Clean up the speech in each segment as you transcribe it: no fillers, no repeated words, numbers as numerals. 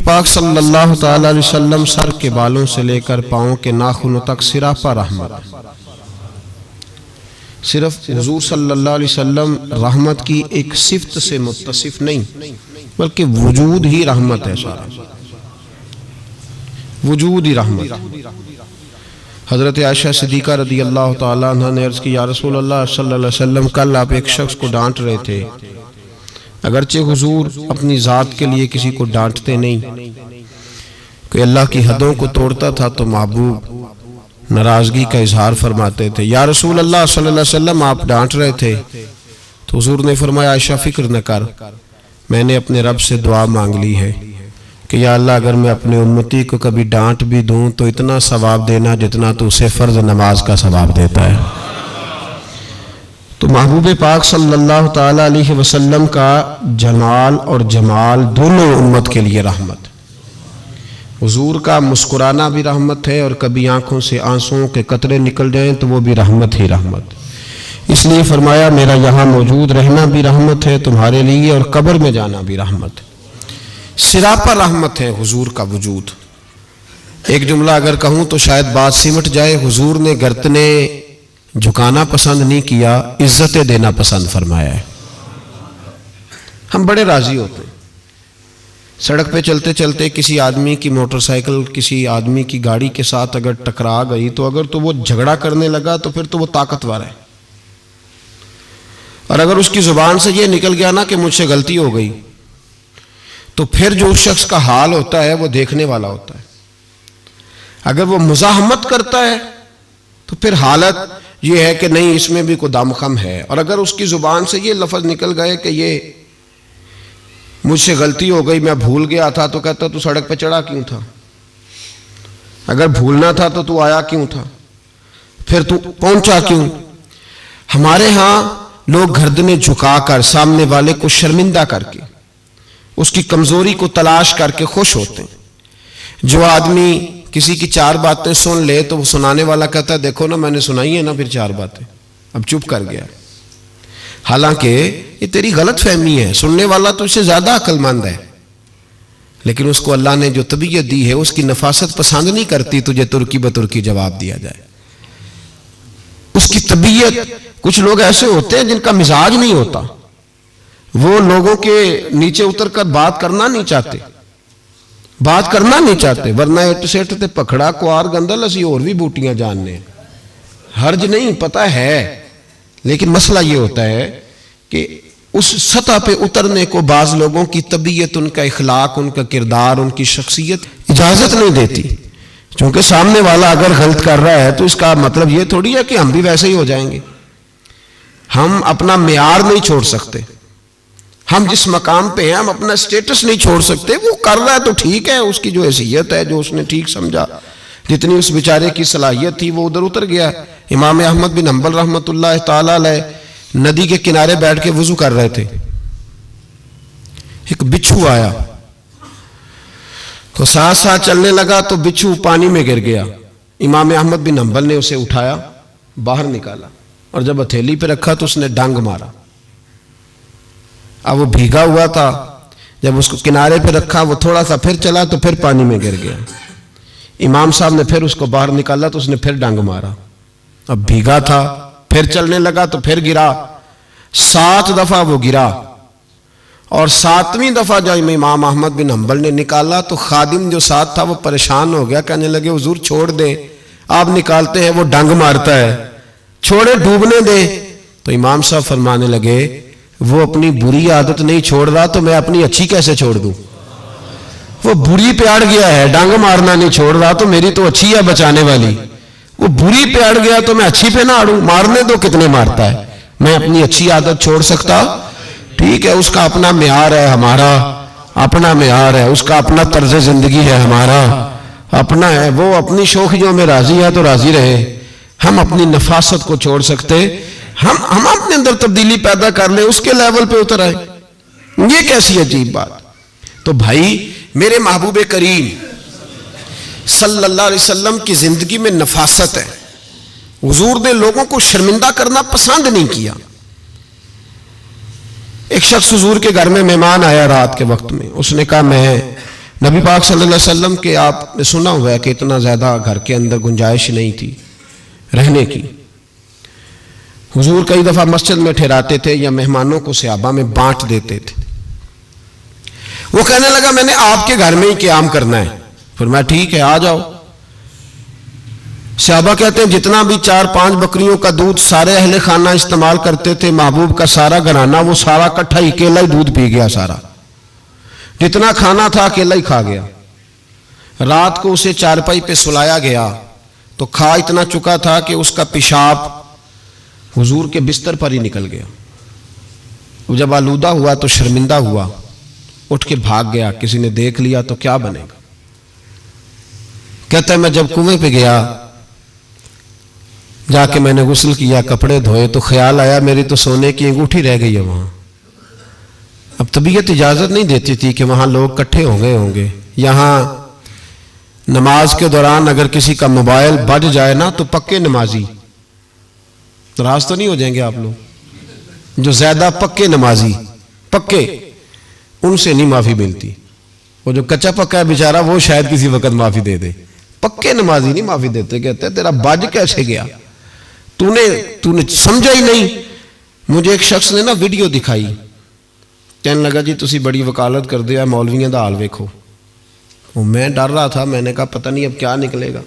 पाक सल्लल्लाहु ताला अलैहि वसल्लम सर के बालों से लेकर पाँव के नाखूनों तक सिरापा रहमत। सिर्फ हुजूर सल्लल्लाहु अलैहि वसल्लम रहमत की एक सिफ्त से मुत्तसिफ नहीं, बल्कि वजूद ही रहमत है। सारा वजूद ही रहमत। हज़रत आयशा सिद्दीक़ा रदी अल्लाह ताला अन्हा ने अर्ज़ की, या रसूल अल्लाह सल्लल्लाहु अलैहि वसल्लम, कल आप एक शख्स को डांट रहे थे। अगरचे हुजूर अपनी ज़ात के लिए किसी को डांटते नहीं, कोई अल्लाह की हदों को तोड़ता था तो महबूब नाराज़गी का इजहार फरमाते थे। या रसूल अल्लाह सल्लल्लाहु अलैहि वसल्लम, आप डांट रहे थे। तो हुजूर ने फरमाया, आयशा फिक्र न कर, मैंने अपने रब से दुआ मांग ली है कि या अल्लाह, अगर मैं अपने उम्मती को कभी डांट भी दूं तो इतना सवाब देना जितना तो उसे फ़र्ज नमाज का सवाब देता है। तो महबूब पाक सल्लल्लाहु ताला अलैहि वसल्लम का जमाल और जमाल दोनों उम्मत के लिए रहमत। हुजूर का मुस्कुराना भी रहमत है, और कभी आंखों से आंसुओं के कतरे निकल जाएं तो वो भी रहमत ही रहमत। इसलिए फरमाया, मेरा यहाँ मौजूद रहना भी रहमत है तुम्हारे लिए, और कब्र में जाना भी रहमत है। सिरापा रहमत है हुजूर का वजूद। एक जुमला अगर कहूँ तो शायद बात सिमट जाए। हुजूर ने गर्दने झुकाना पसंद नहीं किया, इज्जतें देना पसंद फरमाया है। हम बड़े राजी होते हैं सड़क पे चलते चलते किसी आदमी की मोटरसाइकिल किसी आदमी की गाड़ी के साथ अगर टकरा गई, तो अगर तो वो झगड़ा करने लगा तो फिर तो वो ताकतवर है, और अगर उसकी जुबान से ये निकल गया ना कि मुझसे गलती हो गई, तो फिर जो उस शख्स का हाल होता है वो देखने वाला होता है। अगर वो मुज़ाहमत करता है तो फिर हालत ये है कि नहीं, इसमें भी कोई दमखम है। और अगर उसकी जुबान से ये लफ्ज़ निकल गए कि ये मुझसे गलती हो गई, मैं भूल गया था, तो कहता तू सड़क पे चढ़ा क्यों था? अगर भूलना था तो तू आया क्यों था? फिर तू पहुंचा क्यों? हमारे यहाँ लोग गर्दनें झुकाकर सामने वाले को शर्मिंदा करके उसकी कमजोरी को तलाश करके खुश होते हैं। जो आदमी किसी की चार बातें सुन ले तो वो सुनाने वाला कहता है, देखो ना मैंने सुनाई है ना फिर चार बातें, अब चुप कर गया। हालांकि ये तेरी गलत फहमी है, सुनने वाला तो इससे ज्यादा अक्लमंद है, लेकिन उसको अल्लाह ने जो तबीयत दी है उसकी नफासत पसंद नहीं करती तुझे तुर्की बतुर्की जवाब दिया जाए। उसकी तबीयत, कुछ लोग ऐसे होते हैं जिनका मिजाज नहीं होता, वो लोगों के नीचे उतरकर बात करना नहीं चाहते, वरना इट सेठ ते पखड़ा कुआर गंदल असी और भी बूटियां जानने, हर्ज नहीं, पता है। लेकिन मसला ये होता है कि उस सतह पे उतरने को बाज लोगों की तबीयत, उनका इखलाक, उनका किरदार, उनकी शख्सियत इजाजत नहीं देती। क्योंकि सामने वाला अगर गलत कर रहा है तो इसका मतलब ये थोड़ी है कि हम भी वैसे ही हो जाएंगे। हम अपना मेयार नहीं छोड़ सकते, हम जिस मकाम पे हैं हम अपना स्टेटस नहीं छोड़ सकते। वो कर रहा है तो ठीक है, उसकी जो हैसियत है, जो उसने ठीक समझा, जितनी उस बेचारे की सलाहियत थी वो उधर उतर गया। इमाम अहमद बिन हंबल रहमतुल्लाह ताला अलैह नदी के किनारे बैठ के वुजू कर रहे थे। एक बिच्छू आया तो साथ साथ चलने लगा तो बिच्छू पानी में गिर गया। इमाम अहमद बिन हंबल ने उसे उठाया, बाहर निकाला, और जब हथेली पे रखा तो उसने डंग मारा। अब वो भीगा हुआ था, जब उसको किनारे पे रखा वो थोड़ा सा फिर चला तो फिर पानी में गिर गया। इमाम साहब ने फिर उसको बाहर निकाला तो उसने फिर डंग मारा। अब भीगा था, फिर चलने लगा तो फिर गिरा। 7 दफा वो गिरा, और 7वीं दफा जब इमाम अहमद बिन हंबल ने निकाला तो खादिम जो साथ था वो परेशान हो गया, कहने लगे हुजूर छोड़ दे, आप निकालते हैं, वो डंग मारता है, छोड़े, डूबने दे। तो इमाम साहब फरमाने लगे, वो अपनी बुरी आदत नहीं छोड़ रहा तो मैं अपनी अच्छी कैसे छोड़ दूं? वो बुरी पे अड़ गया है, डंग मारना नहीं छोड़ रहा, तो मेरी तो अच्छी है बचाने वाली। वो बुरी पे अड़ गया तो मैं अच्छी पे ना अड़ूं, मारने दो, कितने मारता है, मैं अपनी अच्छी आदत छोड़ सकता? ठीक है, उसका अपना मेयार है, हमारा अपना मेयार है, उसका अपना तर्ज जिंदगी है, हमारा अपना है। वो अपनी शौखियों में राजी है तो राजी रहे, हम अपनी नफासत को छोड़ सकते, हम अपने अंदर तब्दीली पैदा कर ले, उसके लेवल पे उतर आए। ये कैसी अजीब बात। तो भाई मेरे महबूब करीम सल्लल्लाहु अलैहि वसल्लम की जिंदगी में नफासत है। हुजूर ने लोगों को शर्मिंदा करना पसंद नहीं किया। एक शख्स हुजूर के घर में मेहमान आया रात के वक्त में, उसने कहा मैं नबी पाक सल्लल्लाहु अलैहि वसल्लम के आपने सुना हुआ है कि इतना ज़्यादा घर के अंदर गुंजाइश नहीं थी रहने की। हुजूर कई दफ़ा मस्जिद में ठहराते थे या मेहमानों को सहाबा में बांट देते थे। वो कहने लगा मैंने आपके घर में ही क़याम करना है। फिर मैं ठीक है आ जाओ। सहाबा कहते हैं जितना भी 4-5 बकरियों का दूध सारे अहले खाना इस्तेमाल करते थे, महबूब का सारा घराना वो सारा इकट्ठा ही अकेला ही दूध पी गया। सारा जितना खाना था अकेला ही खा गया। रात को उसे चारपाई पे सुलाया गया तो खा इतना चुका था कि उसका पेशाब हुजूर के बिस्तर पर ही निकल गया। वो जब आलूदा हुआ तो शर्मिंदा हुआ, उठ के भाग गया। किसी ने देख लिया तो क्या बनेगा। कहता है मैं जब कुएं पे गया, जाके मैंने गुस्ल किया, कपड़े धोए तो ख्याल आया मेरी तो सोने की अंगूठी रह गई है वहां। अब तबीयत इजाजत नहीं देती थी कि वहां लोग इकट्ठे हो गए होंगे। यहां नमाज के दौरान अगर किसी का मोबाइल बज जाए ना तो पक्के नमाजी, नाराज तो नहीं हो जाएंगे आप लोग, जो ज्यादा पक्के नमाजी पक्के, उनसे नहीं माफी मिलती। वो जो कच्चा पक्का है बेचारा वो शायद किसी वक्त माफी दे दे, पक्के नमाजी नहीं माफी देते। कहते तेरा बज कैसे गया, तूने समझा ही नहीं। मुझे एक शख्स ने ना वीडियो दिखाई, कहने लगा जी तुसी बड़ी वकालत कर दिया मौलवियों का हाल वेखो। वो मैं डर रहा था, मैंने कहा पता नहीं अब क्या निकलेगा।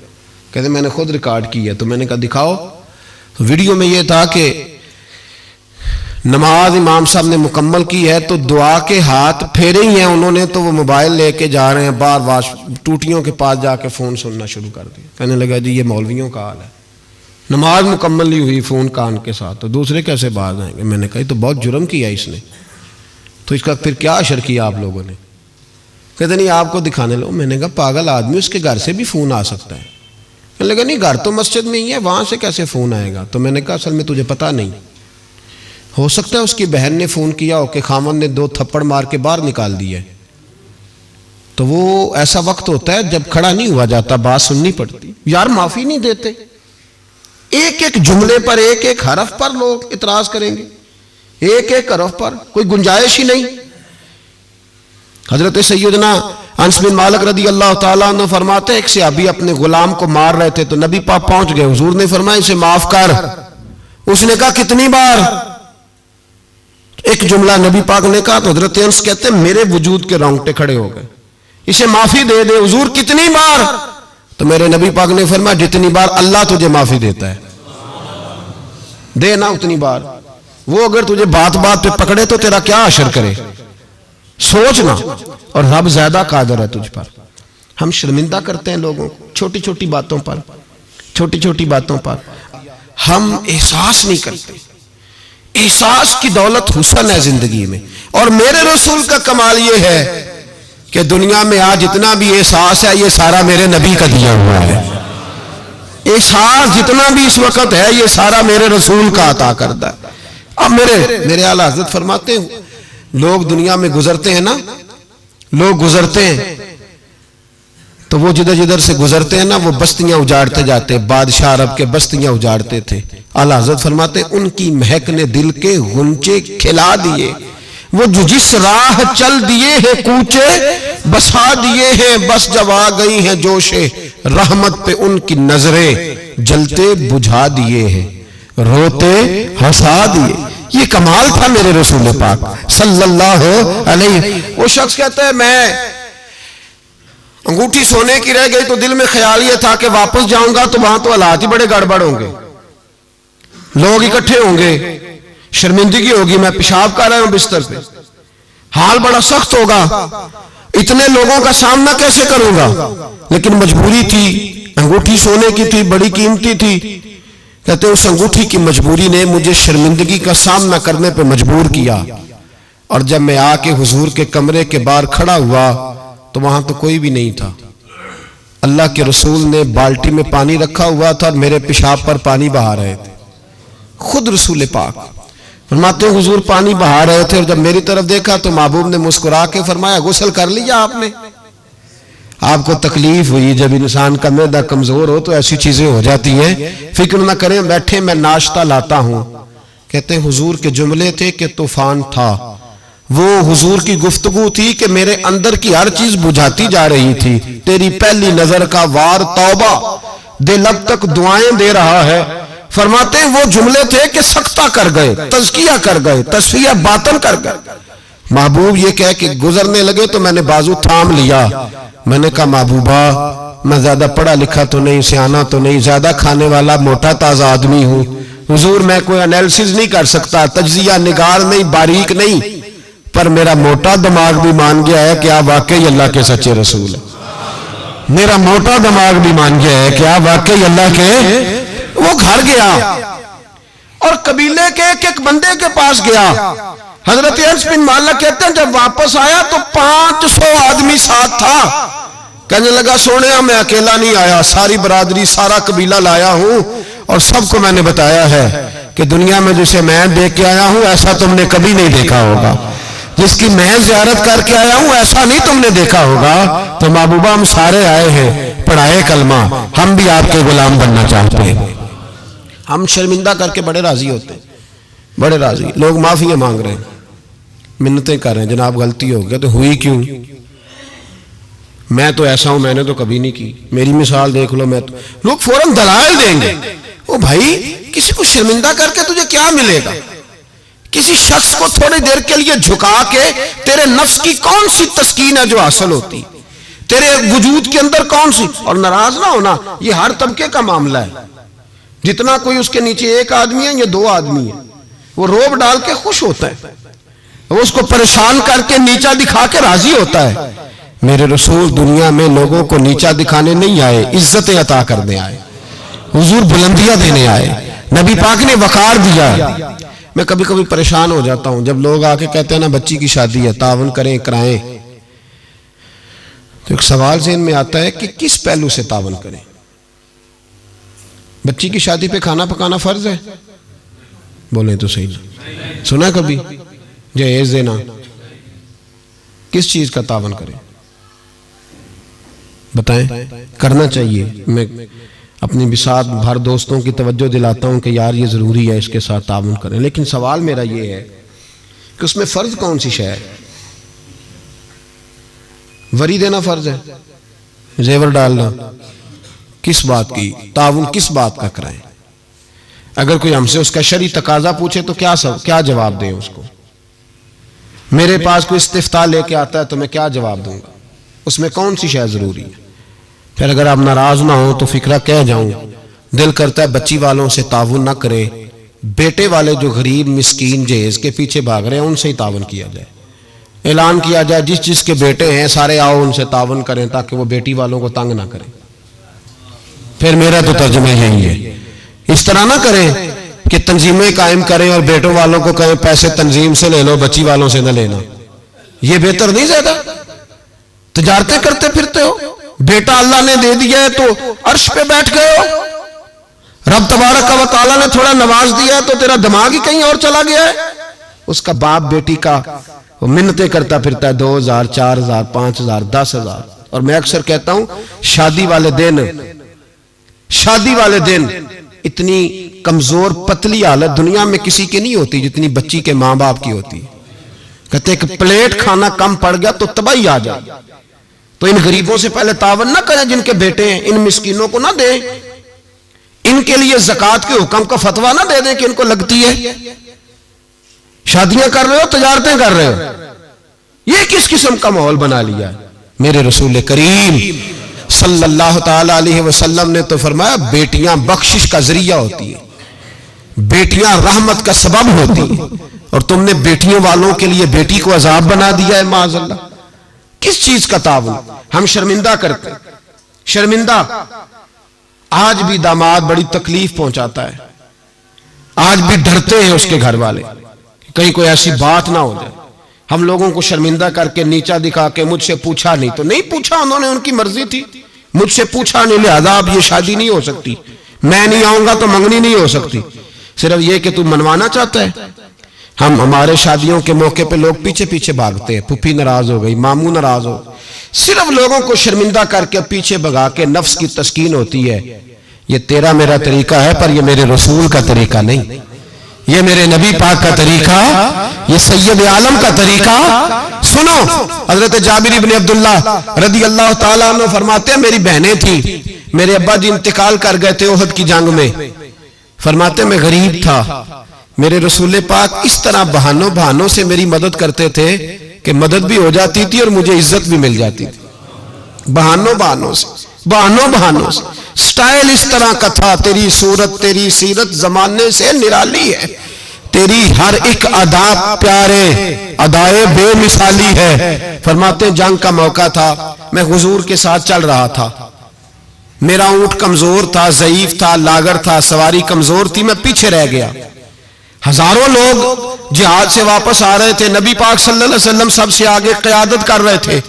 कहते मैंने खुद रिकॉर्ड किया। तो मैंने कहा दिखाओ। तो वीडियो में यह था कि नमाज इमाम साहब ने मुकम्मल की है तो दुआ के हाथ फेरे ही हैं उन्होंने, तो वो मोबाइल लेके जा रहे हैं बार बार टूटियों के पास जाके फ़ोन सुनना शुरू कर दिया। कहने लगा जी ये मौलवियों का हाल है, नमाज मुकम्मल नहीं हुई फ़ोन कान के साथ, तो दूसरे कैसे बाहर आएंगे। मैंने कहा तो बहुत जुर्म किया इसने, तो इसका फिर क्या असर किया आप लोगों ने। कहते नहीं आपको दिखाने लो। मैंने कहा पागल आदमी, उसके घर से भी फ़ोन आ सकता है। कहने लगा नहीं घर तो मस्जिद में ही है, वहाँ से कैसे फ़ोन आएगा। तो मैंने कहा असल में तुझे पता नहीं, हो सकता है उसकी बहन ने फ़ोन किया हो कि खामन ने 2 थप्पड़ मार के बाहर निकाल दिया। तो वो ऐसा वक्त होता है जब खड़ा नहीं हुआ जाता, बात सुननी पड़ती। यार माफ़ी नहीं देते, एक एक जुमले पर एक एक हरफ पर लोग इतराज करेंगे, एक एक हरफ पर कोई गुंजाइश ही नहीं। हजरत सैयदना अनस बिन मालिक रदी अल्लाह ताला अन्हु फरमाते हैं एक सहाबी अपने गुलाम को मार रहे थे तो नबी पाक पहुंच गए। हुजूर ने फरमाया इसे माफ कर। उसने कहा कितनी बार, एक जुमला नबी पाक ने कहा तो हजरत अनस कहते हैं मेरे वजूद के रोंगटे खड़े हो गए। इसे माफी दे दे। हुजूर कितनी बार, तो मेरे नबी पाक ने फरमाया जितनी बार अल्लाह तुझे माफी देता है दे ना उतनी बार। वो अगर तुझे बात बात पे पकड़े तो तेरा क्या असर करे, सोचना। और रब ज्यादा कादर है तुझ पर। हम शर्मिंदा करते हैं लोगों को छोटी छोटी बातों पर, छोटी छोटी बातों पर हम एहसास नहीं करते। एहसास की दौलत हुस्न है जिंदगी में। और मेरे रसूल का कमाल ये है कि दुनिया में आज जितना भी एहसास है ये सारा मेरे नबी का दिया हुआ है। एहसास जितना भी इस वक्त है ये सारा मेरे रसूल का अता करता है। अब मेरे आला हज़रत फरमाते हैं लोग दुनिया में गुजरते हैं ना, लोग गुजरते हैं तो वो जिधर जिधर से गुजरते हैं ना वो बस्तियां उजाड़ते जाते। बादशाह अरब के बस्तियां उजाड़ते थे। आला हज़रत फरमाते उनकी महक ने दिल के गुंचे खिला दिए। वो जो जिस राह चल दिए हैं कूचे बसा दिए हैं, बस जब आ गई हैं जोशे रहमत पे उनकी नजरें जलते बुझा दिए हैं, रोते हंसा दिए। ये कमाल था मेरे रसूल पाक सल्लल्लाहु अलैहि। वो शख्स कहता है मैं अंगूठी सोने की रह गई तो दिल में ख्याल ये था कि वापस जाऊंगा तो वहां तो हालात ही बड़े गड़बड़ होंगे, लोग इकट्ठे होंगे, शर्मिंदगी होगी, मैं पेशाब कर रहा हूं बिस्तर पे, हाल बड़ा सख्त होगा, इतने लोगों का सामना कैसे करूंगा। लेकिन मजबूरी थी, अंगूठी सोने की थी, बड़ी कीमती थी। कहते उस अंगूठी की मजबूरी ने मुझे शर्मिंदगी का सामना करने पे मजबूर किया। और जब मैं आके हुजूर के कमरे के बाहर खड़ा हुआ तो वहां तो कोई भी नहीं था। अल्लाह के रसूल ने बाल्टी में पानी रखा हुआ था और मेरे पेशाब पर पानी बहा रहे थे। खुद रसूल पाक फरमाते हुजूर पानी बहा रहे थे और जब मेरी तरफ देखा तो महबूब ने मुस्कुरा के फरमाया गुस्ल कर लिया आपने। आपको तकलीफ हुई, जब इंसान का मैदा कमजोर हो तो ऐसी चीजें हो जाती हैं, फिक्र ना करें, बैठे मैं नाश्ता लाता हूं। कहते हैं हुजूर के जुमले थे कि तूफान था, वो हुजूर की गुफ्तगू थी कि मेरे अंदर की हर चीज बुझाती जा रही थी। तेरी पहली नजर का वार तौबा, दिल अब तक दुआएं दे रहा है। फरमाते हैं वो जुमले थे कि सख्ता कर गए, तज़किया कर गए, तस्फिया बातन कर गए। महबूब ये कह के गुजरने लगे तो मैंने बाजू थाम लिया। मैंने कहा महबूबा, मैं ज्यादा पढ़ा लिखा तो नहीं, सियाना तो नहीं, ज्यादा खाने वाला मोटा ताजा आदमी हूं। हुजूर मैं कोई एनालिसिस नहीं कर सकता, तज्जिया निगार नहीं, बारीक नहीं, पर मेरा मोटा दिमाग भी मान गया है कि आप वाकई अल्लाह के सच्चे रसूल हैं। मेरा मोटा दिमाग भी मान गया है कि आप वाकई अल्लाह के। वो घर गया और कबीले के एक बंदे के पास गया। हजरत अनस बिन मालिक कहते हैं जब वापस आया तो 500 आदमी साथ था। कहने लगा सोने मैं अकेला नहीं आया, सारी बरादरी सारा कबीला लाया हूं और सबको मैंने बताया है कि दुनिया में जिसे मैं देख के आया हूं ऐसा तुमने कभी नहीं देखा होगा, जिसकी मैं जियारत करके आया हूं ऐसा नहीं तुमने देखा होगा। तो महबूबा हम सारे आए हैं, पढ़ाए कलमा, हम भी आपके गुलाम बनना चाहते हैं। हम शर्मिंदा करके बड़े राजी होते हैं, बड़े राजी। लोग माफियां मांग रहे हैं, मिन्नतें कर रहे हैं, जनाब गलती हो गई। तो हुई क्यों? मैं तो ऐसा हूं, मैंने तो कभी नहीं की, मेरी मिसाल देख लो। मैं तो, लोग फौरन दलाल देंगे। ओ भाई, किसी को शर्मिंदा करके तुझे क्या मिलेगा? किसी शख्स को थोड़ी देर के लिए झुका के तेरे नफ्स की कौन सी तस्कीन है जो हासिल होती, तेरे वजूद के अंदर कौन सी? और नाराज ना होना, ये हर तबके का मामला है। जितना कोई उसके नीचे एक आदमी है या 2 आदमी है, वो रोब डाल के खुश होता है, वो उसको परेशान करके नीचा दिखा के राजी होता है। मेरे रसूल दुनिया में लोगों को नीचा दिखाने नहीं आए, इज्जतें अता करने आए, हुजूर बुलंदियां देने आए, नबी पाक ने वकार दिया। मैं कभी कभी परेशान हो जाता हूं जब लोग आके कहते हैं ना बच्ची की शादी है, तावन करें कराएं, तो एक सवाल ज़हन में आता है कि किस पहलू से तावन करें? बच्ची की शादी पे खाना पकाना फर्ज है? बोले तो सही ना। सुना कभी जहेज देना? किस चीज का तावन करें बताएं? करना चाहिए। मैं अपनी बिसात भर दोस्तों की तवज्जो दिलाता हूं कि यार ये जरूरी है, इसके साथ तावन करें। लेकिन सवाल मेरा ये है कि उसमें फर्ज कौन सी शय है? वरी देना फर्ज है, जेवर डालना किस बात की? ताउन किस बात का कराएं? अगर कोई हमसे उसका शरई तकाजा पूछे तो क्या जवाब दें उसको? मेरे पास कोई इस्तिफ्ता लेके आता है तो मैं क्या जवाब दूंगा? उसमें कौन सी शय जरूरी है? फिर अगर आप नाराज ना हो तो फिक्रा कह जाऊं, दिल करता है बच्ची वालों से ताउन ना करे, बेटे वाले जो गरीब मिस्कीन जहेज के पीछे भाग रहे हैं उनसे ही ताउन किया जाए। ऐलान किया जाए जिस जिसके बेटे हैं सारे आओ उनसे ताउन करें ताकि वो बेटी वालों को तंग ना करें। फिर मेरा तो तर्जुमा यही है। इस तरह ना करें कि तंजीमें कायम करें और बेटों वालों को कहें पैसे तंजीम से ले लो, बच्ची वालों से न लेना। ये बेहतर नहीं? ज्यादा तजारतें करते फिरते हो, बेटा अल्लाह ने दे दिया है तो अर्श पे बैठ गए हो, रब तबारक व तआला ने थोड़ा नवाज दिया है तो तेरा दिमाग ही कहीं और चला गया है। उसका बाप बेटी का वो मिन्नतें करता फिरता है 2000, 4000, 5000, 10,000। और मैं अक्सर कहता हूं शादी वाले दिन इतनी कमजोर पतली हालत दुनिया में किसी की नहीं होती जितनी बच्ची के मां बाप की होती। कहते एक प्लेट खाना कम पड़ गया तो तबाही आ जाए। तो इन गरीबों से पहले तावन ना करें जिनके बेटे हैं, इन मिस्कीनों को ना दें, इनके लिए ज़कात के हुक्म का फतवा ना दे दें कि इनको लगती है। शादियां कर रहे हो, तजारतें कर रहे हो, ये किस किस्म का माहौल बना लिया? मेरे रसूल करीम सल्लल्लाहु ताला अलैहि वसल्लम ने तो फरमाया बेटियां बख्शिश का जरिया होती है, बेटियां रहमत का सबब होती है, और तुमने बेटियों वालों के लिए बेटी को अजाब बना दिया है माज़अल्लाह। किस चीज का तावन? हम शर्मिंदा करते, शर्मिंदा। आज भी दामाद बड़ी तकलीफ पहुंचाता है, आज भी डरते हैं उसके घर वाले कहीं कोई ऐसी बात ना हो जाए। हम लोगों को शर्मिंदा करके नीचा दिखा के मुझसे पूछा नहीं तो नहीं पूछा, उन्होंने उनकी मर्जी थी, मुझसे पूछा नहीं लिहाजा अब ये शादी नहीं हो सकती, मैं नहीं आऊंगा तो मंगनी नहीं हो सकती। सिर्फ ये कि तू मनवाना चाहता है। हम हमारे शादियों के मौके पे लोग पीछे पीछे भागते हैं, फूफी नाराज हो गई, मामू नाराज हो, सिर्फ लोगों को शर्मिंदा करके पीछे भगा के नफ्स की तस्कीन होती है। ये तेरा मेरा तरीका है पर ये मेरे रसूल का तरीका नहीं, ये मेरे नबी पाक का तरीका, ये सैयद आलम का तरीका सुनो। हजरत जाबिर इब्न अब्दुल्ला रदी अल्लाह ताला अन्हु फरमाते हैं, मेरी बहनें थी, मेरे अब्बा जी इंतकाल कर गए थे ओहद की जंग में। फरमाते मैं गरीब था, मेरे रसूल पाक इस तरह बहानों से मेरी मदद करते थे कि मदद भी हो जाती थी और मुझे इज्जत भी मिल जाती थी। बहानों से स्टाइल इस तरह का था। तेरी सूरत तेरी सीरत जमाने से निराली है, तेरी हर एक अदा प्यारे अदाए बेमिसाली है। फरमाते जंग का मौका था, मैं हुजूर के साथ चल रहा था, मेरा ऊंट कमजोर था, ज़ईफ था, लागर था, सवारी कमजोर थी, मैं पीछे रह गया। हजारों लोग जिहाद से वापस आ रहे थे, नबी पाक सल्लल्लाहु अलैहि वसल्लम सबसे आगे क़यादत कर रहे थे।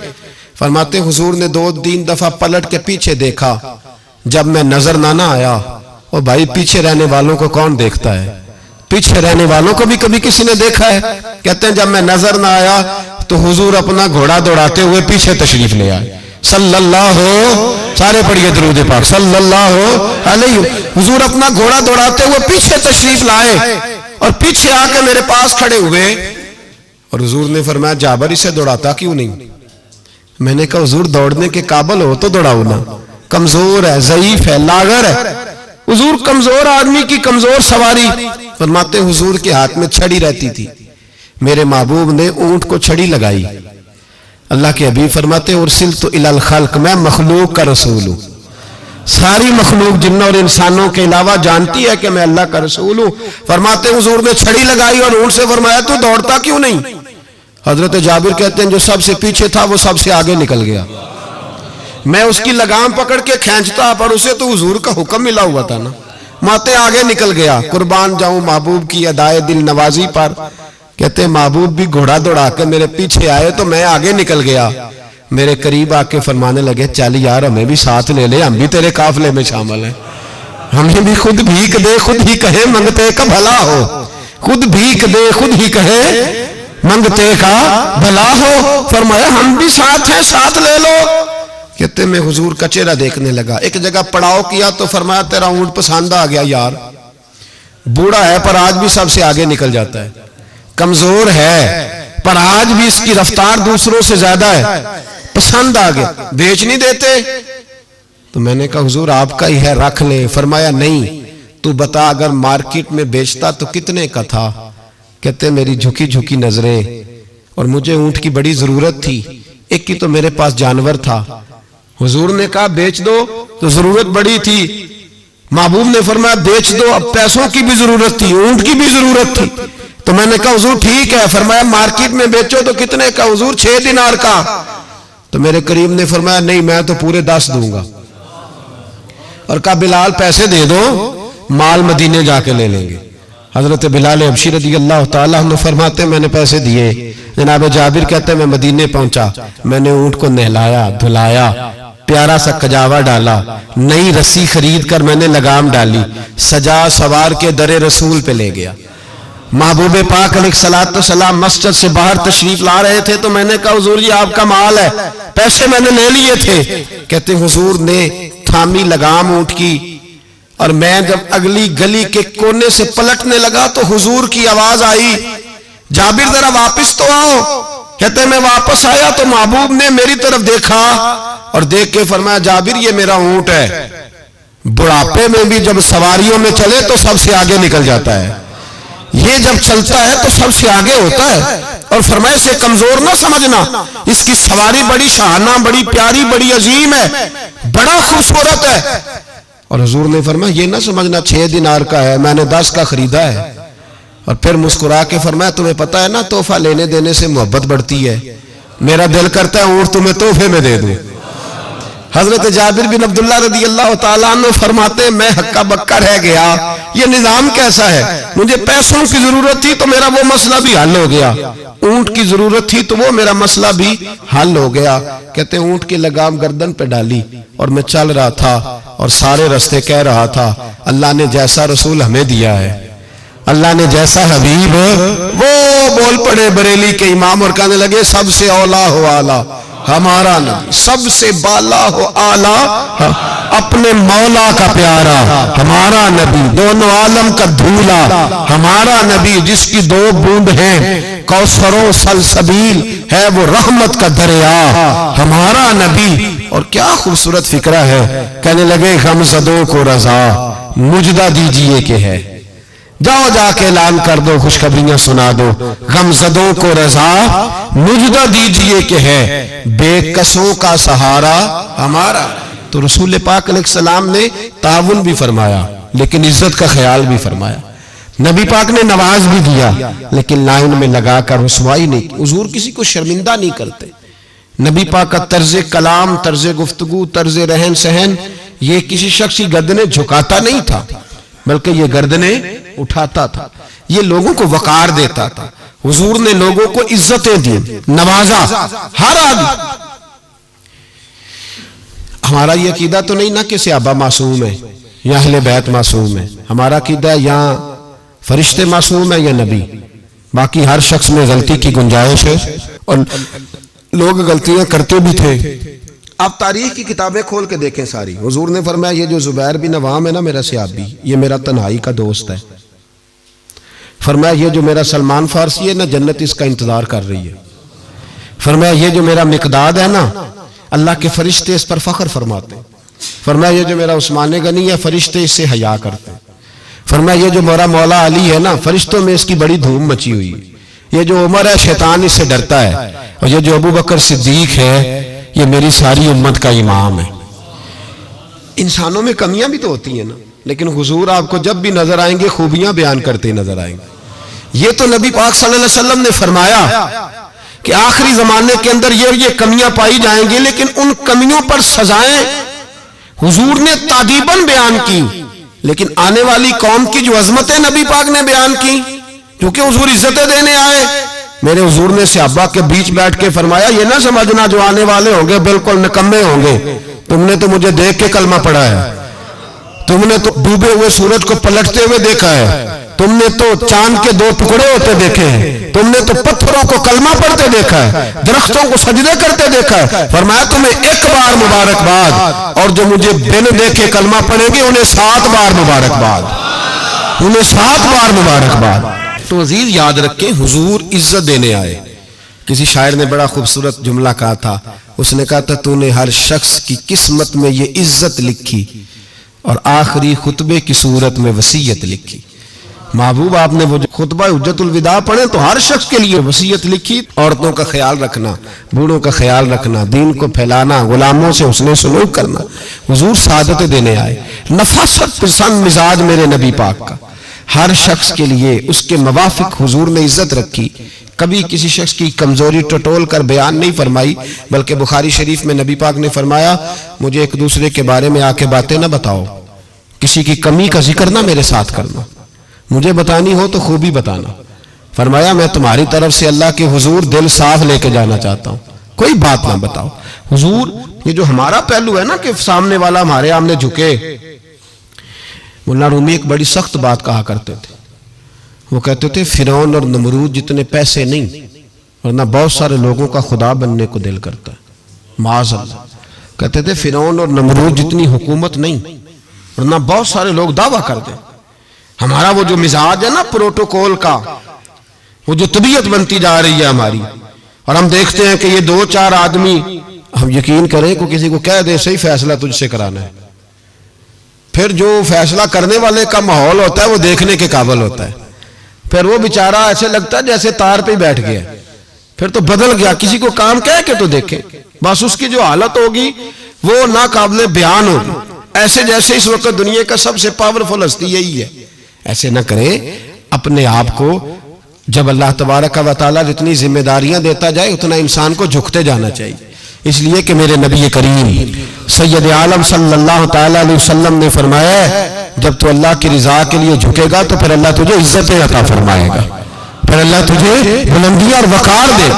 फरमाते हुजूर ने 2-3 दफा पलट के पीछे देखा, जब मैं नजर ना आया। और भाई पीछे रहने वालों को कौन देखता है? पीछे रहने वालों को भी कभी किसी ने देखा है? कहते हैं जब मैं नजर ना आया तो हुजूर अपना घोड़ा दौड़ाते हुए पीछे तशरीफ ले आए। सल्लल्लाहु, सारे पढ़िए दुरूद पाक, सल्लल्लाहु अलैहि। हुजूर अपना घोड़ा दौड़ाते हुए पीछे तशरीफ लाए और पीछे आके मेरे पास खड़े हुए और हुजूर ने फरमाया जाबर इसे दौड़ाता क्यों नहीं? मैंने कहा हुजूर दौड़ने के काबिल हो तो दौड़ाओ ना, कमजोर है, ज़ईफ है, लागर है। हुजूर कमजोर आदमी की कमजोर सवारी। फरमाते हुजूर के हाथ में छड़ी रहती थी, मेरे महबूब ने ऊंट को छड़ी लगाई। अल्लाह के हबीब फरमाते उरसिल तो इलल खल्क, मैं मखलूक का रसूल हूं। सारी मखलूक जिन्नों और इंसानों के अलावा जानती है कि मैं अल्लाह का रसूल हूं। फरमाते हुजूर ने छड़ी लगाई और ऊंट से फरमाया तू दौड़ता क्यों नहीं? हजरत जाबिर कहते हैं जो सबसे पीछे था वो सबसे आगे निकल गया। मैं उसकी लगाम पकड़ के खींचता, पर उसे तो हुजूर का हुक्म मिला हुआ था ना। माते आगे निकल गया। कुर्बान जाऊं महबूब की अदाए दिल नवाजी पर। कहते महबूब भी घोड़ा दौड़ा के मेरे पीछे आए तो मैं आगे निकल गया। मेरे करीब आके फरमाने लगे चल यार हमें भी साथ ले ले, हम भी तेरे काफिले में शामिल हैं, हमें भी खुद भीख दे, खुद ही कहे मंगते का भला हो। खुद भीख दे, खुद ही कहे मंगते का भला हो। फरमाया हम भी साथ हैं, साथ ले लो। कहते मैं हुजूर का चेहरा देखने लगा। एक जगह पड़ाव किया तो फरमाया तेरा ऊंट पसंद आ गया यार, बूढ़ा है पर आज भी सबसे आगे निकल जाता है, कमजोर है पर आज भी इसकी रफ्तार दूसरों से ज्यादा है, पसंद आ गया, बेच नहीं देते? तो मैंने कहा हुजूर आपका ही है, रख ले। फरमाया नहीं, तू बता अगर मार्केट में बेचता तो कितने का था? कहते मेरी झुकी झुकी नजरें और मुझे ऊंट की बड़ी जरूरत थी, एक की तो मेरे पास जानवर था। हुजूर ने कहा बेच दो, तो जरूरत बड़ी थी। महबूब ने फरमाया बेच दो, अब पैसों की भी जरूरत थी, ऊंट की भी जरूरत थी। तो मैंने कहा हुजूर ठीक है। फरमाया मार्केट में बेचो तो कितने का? हुजूर 6 दिनार का। तो मेरे करीब ने फरमाया नहीं मैं तो पूरे 10 दूंगा। और कहा बिलाल पैसे दे दो, माल मदीने जाके ले लेंगे। हजरत बिलाल हबशी रज़ी अल्लाह ताला अन्हु फरमाते मैंने पैसे दिए। जनाब जाबिर कहते मैं मदीने पहुंचा, मैंने ऊंट को नहलाया धुलाया, प्यारा सा कजावा डाला, नई रस्सी खरीद कर मैंने लगाम डाली, सजा सवार के दरे रसूल पे ले गया। महबूब पाक अलैहिस्सलातु वस्सलाम मस्जिद से बाहर तशरीफ ला रहे थे तो मैंने कहा हुजूर जी आपका माल है, पैसे मैंने ले लिए थे। कहते हुजूर ने थामी लगाम ऊंट की और मैं जब अगली गली के कोने से पलटने लगा तो हुजूर की आवाज आई जाबिर जरा वापस तो आओ। कहते मैं वापस आया तो महबूब ने मेरी तरफ देखा और देख के फरमाया जाबिर ये मेरा ऊंट है, बुढ़ापे में भी जब सवारियों में चले तो सबसे आगे निकल जाता है, ये जब चलता है तो सबसे आगे होता है। और फरमाया से कमजोर ना समझना, इसकी सवारी बड़ी शाहाना, बड़ी प्यारी, बड़ी अजीम है, बड़ा खूबसूरत है। और हुजूर ने फरमाया ये ना समझना 6 दिनार का है, मैंने 10 का खरीदा है। और फिर मुस्कुरा के फरमाया तुम्हें पता है ना तोहफा लेने देने से मोहब्बत बढ़ती है, मेरा दिल करता है ऊंट तुम्हें तोहफे में दे दूं। हजरत जाबिर बिन अब्दुल्ला रज़ी अल्लाह ताला अन्हु फरमाते मैं हक्का बक्का रह गया, ये निजाम कैसा है? मुझे पैसों की जरूरत थी तो मेरा वो मसला भी हल हो गया, ऊंट की जरूरत थी तो वो मेरा मसला भी हल हो गया। कहते ऊंट की लगाम गर्दन पे डाली और मैं चल रहा था और सारे रास्ते कह रहा था अल्लाह ने जैसा रसूल हमें दिया है, अल्लाह ने जैसा हबीब वो बोल पड़े बरेली के इमाम और कहने लगे सबसे औला हो आला हमारा नबी, सबसे बाला हो आला अपने मौला का प्यारा हमारा नबी, दोनों आलम का धूला हमारा नबी, जिसकी दो बूंद हैं कौसरों सलसबील है वो रहमत का दरिया हमारा नबी। और क्या खूबसूरत फिक्रा है, कहने लगे गमज़दों को रजा मुजदा दीजिए के है, जाओ जाके ऐलान कर दो, खुशखबरियां सुना दो, गमज़दों को रजा मुजदा दीजिए के है, बेकसों का सहारा हमारा। तो रसूल पाक अलैहिस्सलाम ने ताउन भी फरमाया लेकिन इज्जत का ख्याल भी फरमाया, नबी पाक ने नवाज भी दिया लेकिन लाइन में लगाकर रुसवाई नहीं। हुजूर किसी को शर्मिंदा नहीं करते। नबी पाक का तर्ज कलाम, तर्ज गुफ्तगू, तर्ज रहन सहन ये किसी शख्स की गर्दनें झुकाता नहीं था बल्कि ये गर्दनें उठाता था, ये लोगों को वकार देता था। हुजूर ने लोगों को इज्जतें दी, नवाजा हर आदमी। हमारा ये अकीदा तो नहीं ना कि सहाबा मासूम है या अहले बैत मासूम है, हमारा अकीदा या फरिश्ते मासूम है या नबी, बाकी हर शख्स में गलती की गुंजाइश है और लोग गलतियां करते भी थे। आप तारीख की किताबें खोल के देखें सारी, हुजूर ने फरमाया ये जो जुबैर बिन अवाम है ना मेरा सहाबी, ये मेरा तन्हाई का दोस्त है। फरमाया ये जो मेरा सलमान फारसी है ना जन्नत इसका इंतजार कर रही है। फरमाया ये जो मेरा मिकदाद है ना अल्लाह के फरिश्ते इस पर फख्र फरमाते हैं। फरमाया ये जो मेरा उस्मान गनी है फरिश्ते इससे हया करते हैं। फरमाया ये जो मेरा मौला अली है ना फरिश्तों में इसकी बड़ी धूम मची हुई है। ये जो उमर है शैतान इससे डरता है, और ये जो अबू बकर सिद्दीक है ये मेरी सारी उम्मत का इमाम है। इंसानों में कमियां भी तो होती हैं ना, लेकिन हुजूर आपको जब भी नजर आएंगे खूबियां बयान करते नजर आएंगे। ये तो नबी पाक सल्लल्लाहु अलैहि वसल्लम ने फरमाया कि आखिरी जमाने के अंदर ये कमियां पाई जाएंगी, लेकिन उन कमियों पर सजाएं हुजूर ने तादीबन बयान की, लेकिन आने वाली कौम की जो अजमतें नबी पाक ने बयान की, क्योंकि हुजूर इज्जतें देने आए। मेरे हुजूर ने सहाबा के बीच बैठ के फरमाया ये ना समझना जो आने वाले होंगे बिल्कुल निकम्मे होंगे, तुमने तो मुझे देख के कलमा पढ़ा है, तुमने तो डूबे हुए सूरज को पलटते हुए देखा है, तुमने तो चांद के दो टुकड़े होते देखे हैं, तुमने तो पत्थरों को कलमा पढ़ते देखा है, दरख्तों को सजदे करते देखा है। फरमाया तुम्हें एक बार मुबारकबाद, और जो मुझे बिन देखे कलमा पढ़ेंगे उन्हें 7 बार मुबारकबाद, उन्हें 7 बार मुबारकबाद। तो अजीज याद रखें हुजूर इज्जत देने आए। किसी शायर ने बड़ा खूबसूरत जुमला कहा था, उसने कहा था तूने हर शख्स की किस्मत में ये इज्जत लिखी और आखिरी खुतबे की सूरत में वसीयत लिखी। महबूब आपने वो जो खुतबा हुज्जतुल विदा पढ़े तो हर शख्स के लिए वसीयत लिखी, औरतों का ख्याल रखना, बूढ़ों का ख्याल रखना, दीन को फैलाना, गुलामों से हुस्ने सलूक करना। हुजूर सादत देने आए। नफासत पसंद मिजाज मेरे नबी पाक का, हर शख्स के लिए उसके मवाफिक हुजूर ने इज्जत रखी। कभी किसी शख्स की कमजोरी टटोल कर बयान नहीं फरमाई, बल्कि बुखारी शरीफ में नबी पाक ने फरमाया मुझे एक दूसरे के बारे में आके बातें ना बताओ, किसी की कमी का जिक्र ना मेरे साथ करना, मुझे बतानी हो तो खूबी बताना। फरमाया मैं तुम्हारी तरफ से अल्लाह के हुजूर दिल साफ लेके जाना चाहता हूँ, कोई बात ना बताओ। हुजूर ये जो हमारा पहलू है ना कि सामने वाला हमारे आमने झुके, मुल्ला रूमी एक बड़ी सख्त बात कहा करते थे। वो कहते थे फिरौन और नमरूद जितने पैसे नहीं, वरना बहुत सारे लोगों का खुदा बनने को दिल करता है। माज़अल्लाह कहते थे फिरौन और नमरूद जितनी हुकूमत नहीं, वरना बहुत सारे लोग दावा करते। हमारा वो जो मिजाज है ना प्रोटोकॉल का, वो जो तबीयत बनती जा रही है हमारी, और हम देखते हैं कि ये 2-4 आदमी, हम यकीन करें को किसी को कह दे सही फैसला तुझसे कराना है, फिर जो फैसला करने वाले का माहौल होता है वो देखने के काबिल होता है, फिर वो बेचारा ऐसे लगता है जैसे तार पे बैठ गया, फिर तो बदल गया, किसी को काम कह के तो देखे, बस उसकी जो हालत होगी वो ना काबिल बयान होगी, ऐसे जैसे इस वक्त दुनिया का सबसे पावरफुल हस्ती यही है। ऐसे ना करें अपने आप को। जब अल्लाह तबारक व तआला जितनी जिम्मेदारियां देता जाए उतना इंसान को झुकते जाना चाहिए, इसलिए कि मेरे नबी करीम सैयद आलम सल्लल्लाहु तआला अलैहि वसल्लम ने फरमाया जब तू अल्लाह की रिजा के लिए झुकेगा तो फिर अल्लाह तुझे इज्जतें अता फरमाएगा, फिर अल्लाह तुझे बुलंदियां और वकार दे।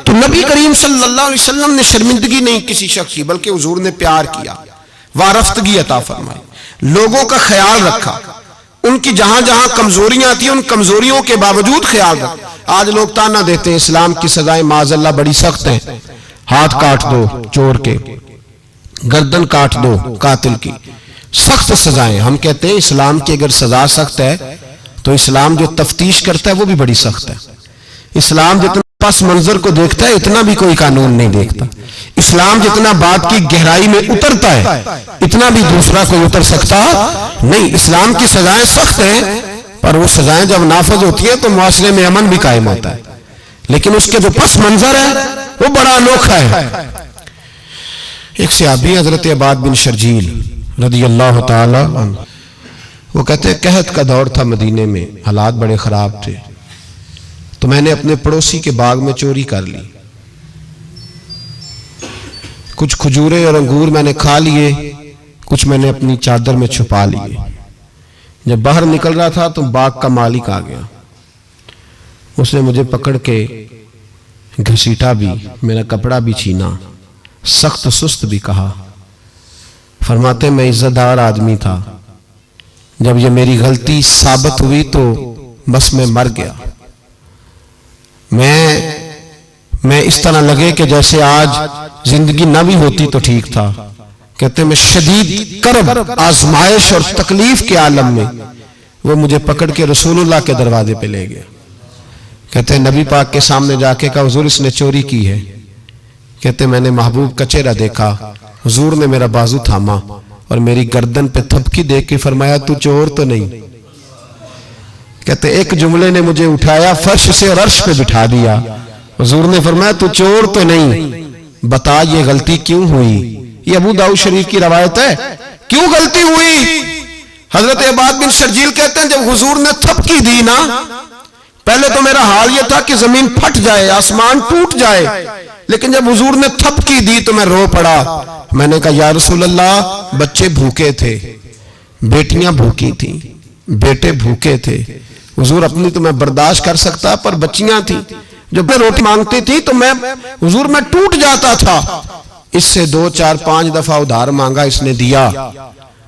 तो नबी करीम सल्लल्लाहु अलैहि वसल्लम ने शर्मिंदगी नहीं किसी शख्स की, बल्कि हुजूर ने प्यार किया, वारफ्तगी अता फरमाई, लोगों का ख्याल रखा। उनकी जहां जहां कमजोरियां थी उन कमजोरियों के बावजूद ख्याल रखा। आज लोग ताना देते हैं इस्लाम की सजाएं माज़अल्लाह बड़ी सख्त हैं, हाथ काट दो चोर के, गर्दन काट दो कातिल की, सख्त सजाएं। हम कहते हैं इस्लाम की अगर सजा सख्त है तो इस्लाम जो तफ्तीश करता है वो भी बड़ी सख्त है। इस्लाम जितना पस मंजर को देखता है इतना भी कोई कानून नहीं देखता। इस्लाम जितना बात की गहराई में उतरता है इतना भी दूसरा कोई उतर सकता नहीं। इस्लाम की सजाएं सख्त हैं, पर वो सजाएं जब नाफज होती है तो मुआशरे में अमन भी कायम होता है, लेकिन उसके जो पस मंजर है वो बड़ा अनोखा है। एक सहाबी हजरत अबाद बिन शर्जील रदी अल्लाह ताला अन्हु, वो कहते हैं कहत का दौर था मदीने में, हालात बड़े खराब थे, तो मैंने अपने पड़ोसी के बाग में चोरी कर ली। कुछ खजूरें और अंगूर मैंने खा लिए, कुछ मैंने अपनी चादर में छुपा लिए। जब बाहर निकल रहा था तो बाग का मालिक आ गया, उसने मुझे पकड़ के घसीटा भी, मेरा कपड़ा भी छीना, सख्त सुस्त भी कहा। फरमाते मैं इज्जतदार आदमी था, जब ये मेरी गलती साबित हुई तो बस मैं मर गया। मैं इस तरह लगे कि जैसे आज जिंदगी ना भी होती तो ठीक था। कहते मैं शदीद करब आजमाइश और तकलीफ के आलम में वो मुझे पकड़ के रसूलुल्लाह के दरवाजे पे ले गया। कहते नबी पाक के सामने जाके कहा हुजूर इसने चोरी की है। कहते मैंने महबूब का चेहरा देखा, हुजूर ने मेरा बाजू थामा और मेरी गर्दन पे थपकी दे के फरमाया तू चोर तो नहीं। कहते एक जुमले ने मुझे उठाया फर्श से और अर्श पे बिठा दिया। हुजूर ने फरमाया तू चोर तो नहीं, बता ये गलती क्यों हुई। ये अबू दाऊद शरीफ की रवायत है। क्यों गलती हुई? हजरत अबाद बिन शर्जील कहते हैं जब हुजूर ने थपकी दी ना, पहले तो मेरा हाल यह था कि जमीन फट जाए, आसमान टूट जाए, लेकिन जब हुजूर ने थपकी दी तो मैं रो पड़ा। मैंने कहा या रसूल अल्लाह बच्चे भूखे थे, बेटियां भूखी थी, बेटे भूखे थे। हुजूर अपनी तो मैं बर्दाश्त कर सकता, पर बच्चियां थी जब मैं रोटी मांगती थी तो मैं हुजूर में टूट जाता था। इससे 2 4 5 दफा उधार मांगा, इसने दिया।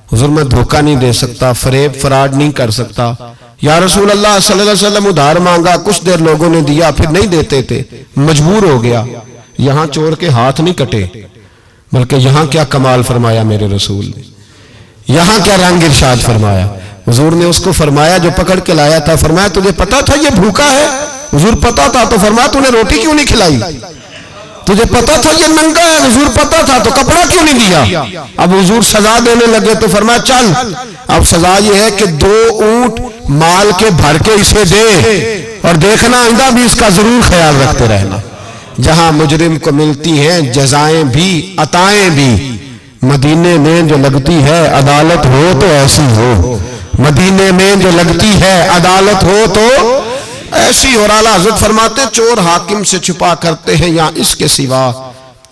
हुजूर मैं धोखा नहीं दे सकता, फरेब फराड नहीं कर सकता। या रसूल अल्लाह सल्लल्लाहु अलैहि वसल्लम उधार मांगा, कुछ देर लोगों ने दिया, फिर नहीं देते थे, मजबूर हो गया। यहां चोर के हाथ नहीं कटे, बल्कि यहां क्या कमाल फरमाया मेरे रसूल ने, यहां क्या रंग इरशाद फरमाया। हुजूर ने उसको फरमाया जो पकड़ के लाया था, फरमाया तुझे पता था ये भूखा है? हुजूर पता था। तो फरमाया तूने रोटी क्यों नहीं खिलाई? तुझे पता था ये नंगा है? हुजूर पता था। तो कपड़ा क्यों नहीं दिया? अब हुजूर सजा देने लगे तो फरमाया चल अब सजा ये है कि 2 ऊंट माल के भर के इसे दे, और देखना आइंदा भी इसका जरूर ख्याल रखते रहना। जहां मुजरिम को मिलती हैं जजाएं भी अताएं भी, मदीने में जो लगती है अदालत हो तो ऐसी हो, मदीने में जो लगती है अदालत हो तो ऐसी। और आला हज़रत फरमाते जब हाकिम से छुपा करते हैं या इसके सिवा,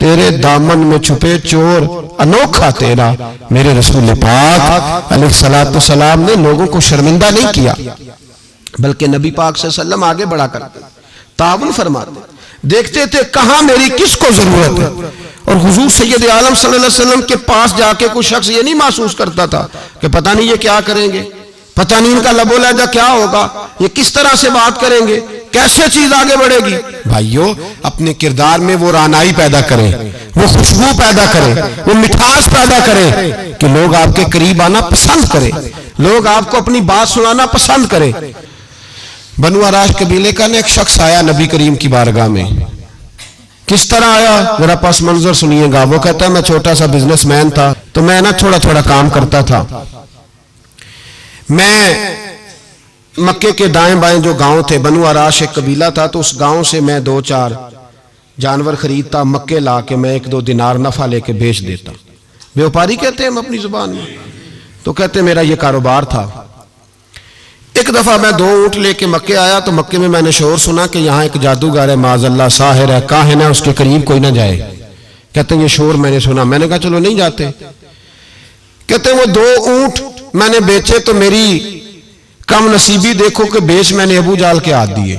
तेरे दामन में छुपे चोर अनोखा तेरा। मेरे रसूल पाक अलैहिस्सलातु सलाम ने लोगों को शर्मिंदा नहीं किया, बल्कि नबी पाक सल्लल्लाहु आगे बढ़ा करते ताउन फरमाते, देखते थे कहां मेरी किसको जरूरत है। और हुजूर सैयद आलम सल्लल्लाहु अलैहि वसल्लम के पास जाके कोई शख्स ये नहीं महसूस करता था कि पता नहीं ये क्या करेंगे, पता नहीं इनका लबो लहजा क्या होगा, ये किस तरह से बात करेंगे, कैसे चीज आगे बढ़ेगी। भाइयों अपने किरदार में वो रानाई पैदा करें, वो खुशबू पैदा करें, वो मिठास पैदा करें कि लोग आपके करीब आना पसंद करें, लोग आपको अपनी बात सुनाना पसंद करें। बनु आराश कबीले का एक शख्स आया नबी करीम की बारगाह में। किस तरह आया मेरा पास मंजर सुनिएगा। वो कहता है मैं छोटा सा बिजनेसमैन था, तो मैं ना थोड़ा थोड़ा काम करता था। मैं मक्के के दाएं बाएं जो गांव थे, बनु आराश एक कबीला था, तो उस गांव से मैं 2 4 जानवर खरीदता, मक्के ला के मैं 1 2 दिनार नफा लेके बेच देता। व्यापारी कहते हैं हम अपनी जुबान में। तो कहते मेरा ये कारोबार था। एक दफा मैं 2 ऊंट लेके मक्के आया, तो मक्के में मैंने शोर सुना कि यहाँ एक जादूगर है, माज़अल्लाह साहिर है, काहिन है, उसके करीब कोई ना जाए। कहते ये शोर मैंने सुना। मैंने कहा चलो नहीं जाते। कहते वो 2 ऊंट मैंने बेचे तो मेरी कम नसीबी देखो कि बेच मैंने अबू जाल के हाथ दिए।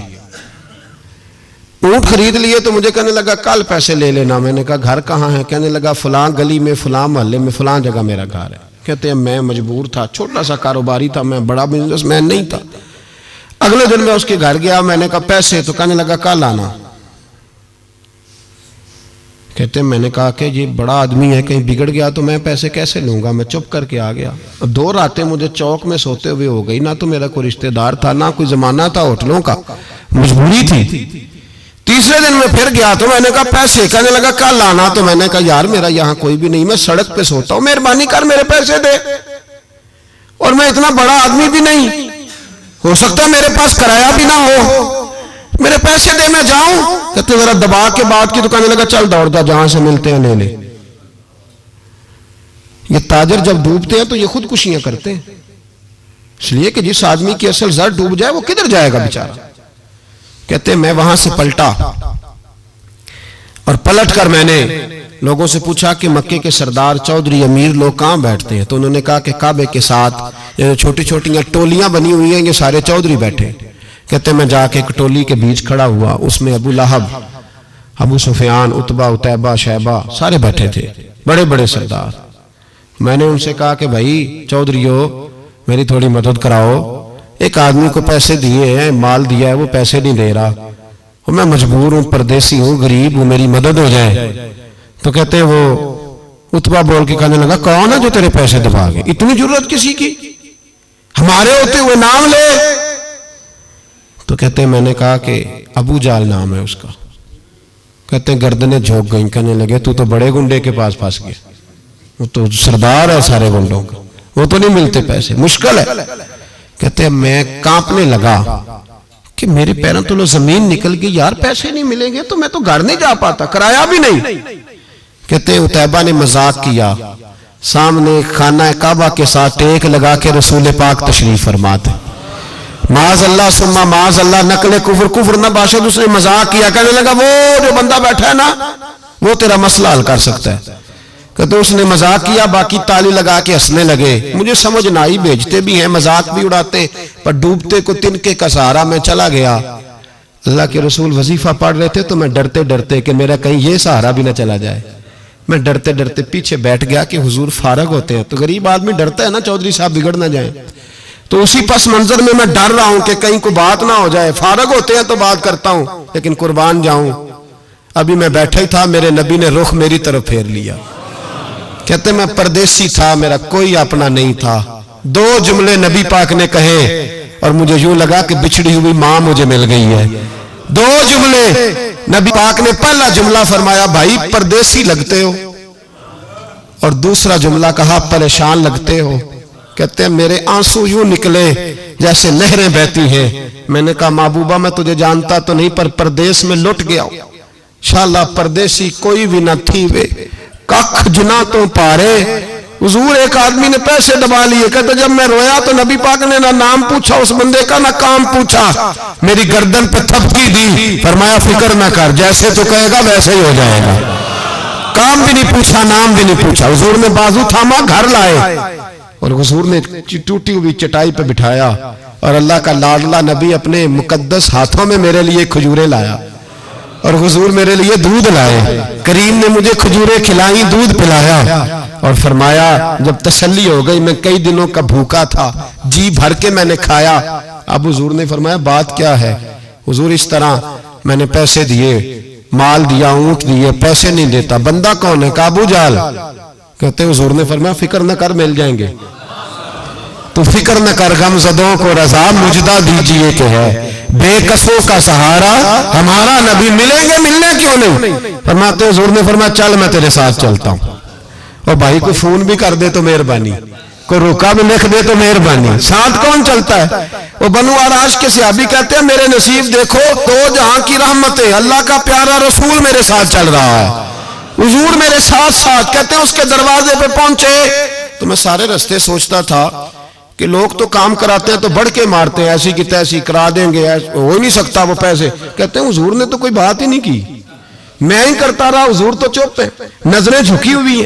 ऊंट खरीद लिए तो मुझे कहने लगा कल पैसे ले लेना। मैंने कहा घर कहाँ है? कहने लगा फलां गली में, फलां मोहल्ले में, फलां जगह मेरा घर है। कहते हैं मैं मजबूर था, छोटा सा कारोबारी था मैं, बड़ा बिजनेसमैन नहीं था। अगले दिन मैं उसके घर गया, मैंने कहा पैसे, तो कहने लगा कल आना। कहते हैं मैंने कहा कि ये बड़ा आदमी है, कहीं बिगड़ गया तो मैं पैसे कैसे लूंगा। मैं चुप करके आ गया। 2 रातें मुझे चौक में सोते हुए हो गई। ना तो मेरा कोई रिश्तेदार था, ना कोई जमाना था होटलों का, मजबूरी थी। तीसरे दिन मैं फिर गया तो मैंने कहा पैसे, कहने लगा कल आना। तो मैंने कहा यार मेरा यहाँ कोई भी नहीं, मैं सड़क पे सोता हूँ, मेहरबानी कर मेरे पैसे दे, और मैं इतना बड़ा आदमी भी नहीं, हो सकता मेरे पास किराया भी ना हो, मेरे पैसे दे मैं जाऊं। कहते जरा दबा के बात की। तो कहने लगा चल दौड़ जा, जहां से मिलते हैं ले ले। ये ताजर जब डूबते हैं तो ये खुदकुशियां करते हैं, इसलिए कि जिस आदमी की असल जर डूब जाए वो किधर जाएगा बेचारा। कहते मैं वहां से पलटा और पलट कर मैंने लोगों से पूछा कि मक्के के सरदार चौधरी अमीर लोग कहां बैठते हैं। तो उन्होंने कहा कि काबे के साथ ये छोटी छोटी टोलियां बनी हुई हैं, ये सारे चौधरी बैठे। कहते मैं जाके एक टोली के बीच खड़ा हुआ, उसमें अबू लहब, अबू सुफियान, उतबा, उतैबा, शैबा सारे बैठे थे, बड़े बड़े सरदार। मैंने उनसे कहा कि भाई चौधरियों मेरी थोड़ी मदद कराओ, एक आदमी को पैसे दिए हैं, माल दिया है, वो पैसे नहीं दे रहा, और मैं मजबूर हूं, परदेसी हूं, गरीब हूं, मेरी मदद हो जाए। तो कहते हैं वो उतबा बोल के कहने लगा कौन है जो तेरे पैसे दबा गए, इतनी जरूरत किसी की, हमारे होते हुए नाम ले। तो कहते हैं मैंने कहा कि अबू जाल नाम है उसका। कहते हैं गर्दनें झोंक गई। कहने लगे तू तो बड़े गुंडे के पास फंस गया, वो तो सरदार है सारे गुंडों का, वो तो नहीं मिलते पैसे, मुश्किल है। कहते हैं मैं कांपने लगा कि मेरे पैरों तो जमीन निकल गई, यार पैसे नहीं मिलेंगे तो मैं तो घर नहीं जा पाता, किराया भी नहीं। कहते हैं उतैबा ने मजाक किया, सामने खाना काबा के साथ टेक लगा के रसूल पाक तशरीफ फरमाते, माज अल्लाह सुम्मा माज अल्लाह, नकले कुफर, कुफर ना बाशद। उसने मजाक किया, कहने लगा वो जो बंदा बैठा है ना वो तेरा मसला हल कर सकता है। कहते उसने मजाक किया, बाकी ताली लगा के हंसने लगे। मुझे समझ ना आई, भेजते भी हैं, मजाक भी उड़ाते, पर डूबते को तिनके का सहारा मैं चला गया। अल्लाह के रसूल वजीफा पढ़ रहे थे तो मैं डरते डरते कि मेरा कहीं ये सहारा भी ना चला जाए, मैं डरते डरते पीछे बैठ गया कि हुजूर फारग होते हैं। तो गरीब आदमी डरता है ना चौधरी साहब बिगड़ ना जाए, तो उसी पस मंजर में मैं डर रहा हूं कि कहीं कोई बात ना हो जाए, फारग होते हैं तो बात करता हूं, लेकिन कुर्बान जाऊं। अभी मैं बैठा ही था, मेरे नबी ने रुख मेरी तरफ फेर लिया। कहते मैं परदेसी था, मेरा कोई अपना नहीं था। 2 जुमले नबी पाक ने कहे और मुझे यूं लगा कि बिछड़ी हुई मां मुझे मिल गई है। 2 जुमले नबी पाक ने, पहला जुमला फरमाया भाई परदेसी लगते हो, और दूसरा जुमला कहा परेशान लगते हो। कहते हैं मेरे आंसू यूं निकले जैसे नहरें बहती हैं। मैंने कहा महबूबा मैं तुझे जानता तो नहीं, पर परदेश में लुट गया हूं, शाला परदेसी कोई भी न थी वे, कख जुना तो पारे। हुजूर एक आदमी ने पैसे दबा लिए। कहते जब मैं रोया तो नबी पाक ने ना नाम पूछा उस बंदे का, ना काम पूछा, मेरी गर्दन पे थपकी दी, फरमाया फिक्र ना कर, जैसे तो कहेगा वैसे ही हो जाएगा। काम भी नहीं पूछा, नाम भी नहीं पूछा। हुजूर ने बाजू थामा, घर लाए, और हुजूर ने टूटी हुई चटाई पे बिठाया, और अल्लाह का लाडला नबी अपने मुकद्दस हाथों में मेरे लिए खजूरें लाया, और हुजूर मेरे लिए दूध लाए। करीम ने मुझे खजूरें खिलाई, दूध पिलाया, और फरमाया जब तसल्ली हो गई, मैं कई दिनों का भूखा था, जी भर के मैंने खाया। अब हुजूर ने फरमाया बात क्या है। हुजूर इस तरह मैंने पैसे दिए, माल दिया, ऊंट दिए, पैसे नहीं देता। बंदा कौन है? काबू जाल। कहते हुजूर ने फरमाया फिक्र न कर, मिल जाएंगे। तो फिक्र न कर, गमज़दों को रजा मुजदा दीजिए कि है बेकसों का सहारा हमारा नबी, मिलेंगे, मिलने क्यों नहीं। फरमाते हुजूर ने फरमाया चल मैं तेरे साथ चलता हूं, और भाई को फोन भी कर दे तो मेहरबानी, को रोका भी लिख दे तो मेहरबानी। साथ कौन चलता है? वो बनु आराश के सहाबी कहते हैं मेरे नसीब देखो, 2 जहां की रहमतें, अल्लाह का प्यारा रसूल मेरे साथ चल रहा है, हुजूर मेरे साथ साथ। कहते हैं उसके दरवाजे पे पहुंचे तो मैं सारे रास्ते सोचता था कि लोग तो काम कराते हैं तो बढ़ के मारते हैं, ऐसी की तैसी करा देंगे, हो ही नहीं सकता वो पैसे। कहते हैं हुजूर ने तो कोई बात ही नहीं की, मैं ही करता रहा, हुजूर तो चुप है, नजरें झुकी हुई है।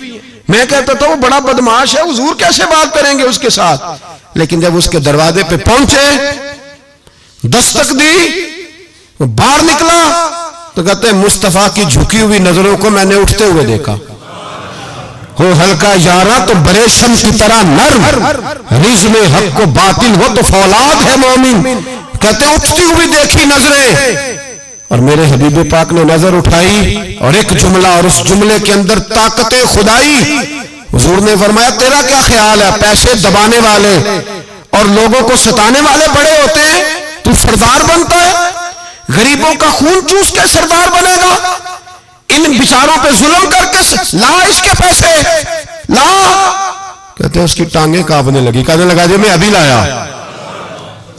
मैं कहता था वो बड़ा बदमाश है, हुजूर कैसे बात करेंगे उसके साथ। लेकिन जब उसके दरवाजे पे पहुंचे, दस्तक दी, वो बाहर निकला, तो कहते हैं मुस्तफा की झुकी हुई नजरों को मैंने उठते हुए देखा। हो हल्का यारा तो बरेशम की तरह नर्म, रिज में हक को बातिल हो तो फौलाद है मोमिन। कहते उठती हुई देखी नजरें और मेरे हबीब पाक ने नजर उठाई और एक जुमला, और उस जुमले के अंदर ताकत खुदाई। हुजूर ने फरमाया तेरा क्या ख्याल है, पैसे दबाने वाले और लोगों को सताने वाले बड़े होते हैं, तू सरदार बनता है? गरीबों का खून चूस के सरदार बनेगा? इन बिचारों पे जुल्म करके ला इसके पैसे ला। कहते हैं उसकी टांगे कांपने लगी, कहने लगा जी मैं अभी लाया।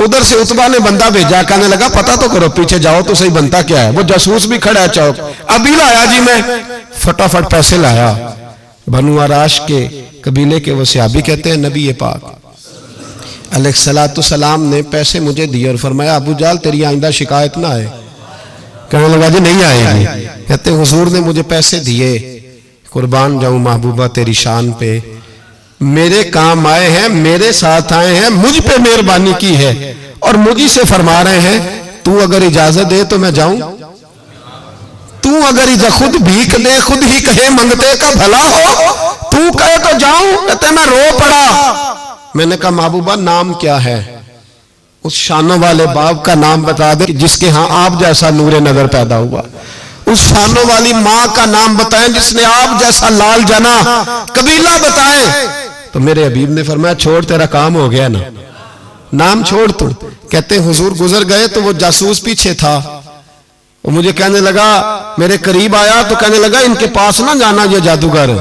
उधर से उतबा ने बंदा भेजा, कहने लगा पता तो करो, पीछे जाओ तो सही बनता क्या है। वो जासूस भी खड़ा है चौक, अभी लाया जी मैं। फटाफट पैसे लाया। बनु आराश के कबीले के वो सहाबी कहते हैं नबी पाक अलैहिस्सलाम ने पैसे मुझे दिए और फरमाया अबू जाल तेरी आइंदा शिकायत ना आए। कहने लगा जी नहीं आएगी। कहते हुजूर ने मुझे पैसे दिए, कुर्बान जाऊं महबूबा तेरी शान पे, मेरे काम आए हैं, मेरे साथ आए हैं, मुझ पे मेहरबानी की है और मुझी से फरमा रहे हैं तू अगर इजाजत दे तो मैं जाऊं, तू अगर खुद भीख दे, खुद ही कहे मंगते का भला हो, तू कहे तो जाऊं। कहते मैं रो पड़ा। मैंने कहा महबूबा नाम क्या है? उस शानों वाले बाप का नाम बता दे जिसके यहाँ आप जैसा नूरे नजर पैदा हुआ। उस शानों वाली माँ का नाम बताएं जिसने आप जैसा लाल जना। कबीला बताएं। तो मेरे हबीब ने फरमाया छोड़ तेरा काम हो गया ना, नाम छोड़ तू। कहते हुजूर गुजर गए तो वो जासूस पीछे था, वो मुझे कहने लगा, मेरे करीब आया तो कहने लगा इनके पास ना जाना, ये जादूगर